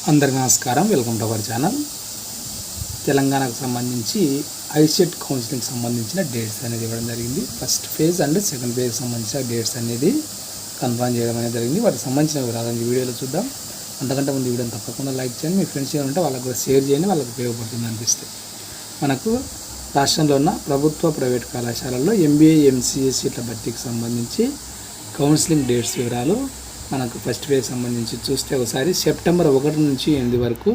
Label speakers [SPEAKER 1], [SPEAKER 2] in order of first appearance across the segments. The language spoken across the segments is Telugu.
[SPEAKER 1] అందరికీ నమస్కారం. Welcome to our channel. తెలంగాణకు సంబంధించి ఐసెట్ కౌన్సిలింగ్కి సంబంధించిన డేట్స్ అనేది ఇవ్వడం జరిగింది. ఫస్ట్ ఫేజ్ అండ్ సెకండ్ ఫేజ్కి సంబంధించిన డేట్స్ అనేది కన్ఫర్మ్ చేయడం అనేది జరిగింది. వాటికి సంబంధించిన వివరాలను ఈ వీడియోలో చూద్దాం. అంతకంటే ముందు వీడియోని తప్పకుండా లైక్ చేయండి. మీ ఫ్రెండ్స్ ఏమంటే వాళ్ళకు కూడా షేర్ చేయండి, వాళ్ళకి ఉపయోగపడుతుంది అనిపిస్తే. మనకు రాష్ట్రంలో ఉన్న ప్రభుత్వ ప్రైవేట్ కళాశాలల్లో ఎంబీఏ ఎంసీఏ సీట్ల భర్తీకి సంబంధించి కౌన్సిలింగ్ డేట్స్ వివరాలు మనకు ఫస్ట్ ఫేజ్ సంబంధించి చూస్తే ఒకసారి సెప్టెంబర్ 1 నుంచి 8 వరకు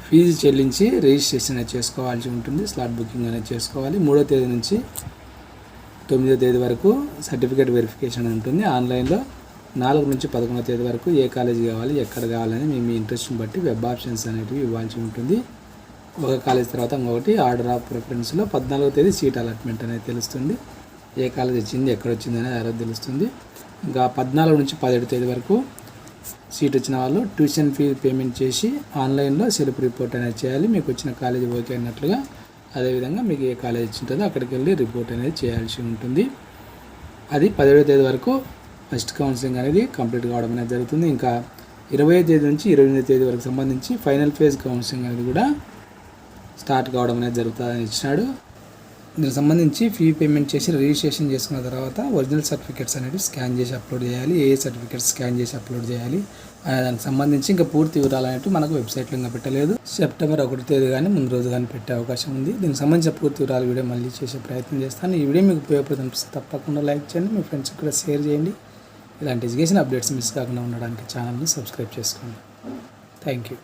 [SPEAKER 1] ఫీజు చెల్లించి రిజిస్ట్రేషన్ అనేది చేసుకోవాల్సి ఉంటుంది. స్లాట్ బుకింగ్ అనేది చేసుకోవాలి. 3వ తేదీ నుంచి 9వ తేదీ వరకు సర్టిఫికేట్ వెరిఫికేషన్ ఉంటుంది ఆన్లైన్లో. 4 నుంచి 11వ తేదీ వరకు ఏ కాలేజీ కావాలి, ఎక్కడ కావాలని మీ ఇంట్రెస్ట్ని బట్టి వెబ్ ఆప్షన్స్ అనేటివి ఇవ్వాల్సి ఉంటుంది. ఒక కాలేజ్ తర్వాత ఇంకొకటి ఆర్డర్ ఆఫ్ ప్రిఫరెన్స్లో 14వ తేదీ సీట్ అలాట్మెంట్ అనేది తెలుస్తుంది. ఏ కాలేజ్ వచ్చింది, ఎక్కడ వచ్చింది అనేది ఆ రోజు తెలుస్తుంది. ఇంకా 14 నుంచి 17 తేదీ వరకు సీట్ వచ్చిన వాళ్ళు ట్యూషన్ ఫీ పేమెంట్ చేసి ఆన్లైన్లో సెల్ఫ్ రిపోర్ట్ అనేది చేయాలి. మీకు వచ్చిన కాలేజీ ఓకే అన్నట్లుగా. అదేవిధంగా మీకు ఏ కాలేజ్ వచ్చింటుందో అక్కడికి వెళ్ళి రిపోర్ట్ అనేది చేయాల్సి ఉంటుంది. అది 17వ తేదీ వరకు ఫస్ట్ కౌన్సిలింగ్ అనేది కంప్లీట్ కావడం అనేది జరుగుతుంది. ఇంకా 20వ తేదీ నుంచి 28వ తేదీ వరకు సంబంధించి ఫైనల్ ఫేజ్ కౌన్సిలింగ్ అనేది కూడా స్టార్ట్ కావడం అనేది జరుగుతుందని ఇచ్చినాడు. దీనికి సంబంధించి ఫీ పేమెంట్ చేసి రిజిస్ట్రేషన్ చేసుకున్న తర్వాత ఒరిజినల్ సర్టిఫికేట్స్ అనేవి స్కాన్ చేసి అప్లోడ్ చేయాలి. ఏ సర్టిఫికేట్స్ స్కాన్ చేసి అప్లోడ్ చేయాలి అనే దానికి సంబంధించి ఇంకా పూర్తి వివరాలు అనేవి మనకు వెబ్సైట్లో ఇంకా పెట్టలేదు. సెప్టెంబర్ 1వ తేదీ కానీ ముందు రోజు కానీ పెట్టే అవకాశం ఉంది. దీనికి సంబంధించిన పూర్తి వివరాలు వీడియో మళ్ళీ చేసే ప్రయత్నం చేస్తాను. ఈ వీడియో మీకు ఉపయోగపడుతుంది తప్పకుండా లైక్ చేయండి, మీ ఫ్రెండ్స్కి కూడా షేర్ చేయండి. ఇలాంటి ఎడ్యుకేషన్ అప్డేట్స్ మిస్ కాకుండా ఉండడానికి ఛానల్ని సబ్స్క్రైబ్ చేసుకోండి. Thank you.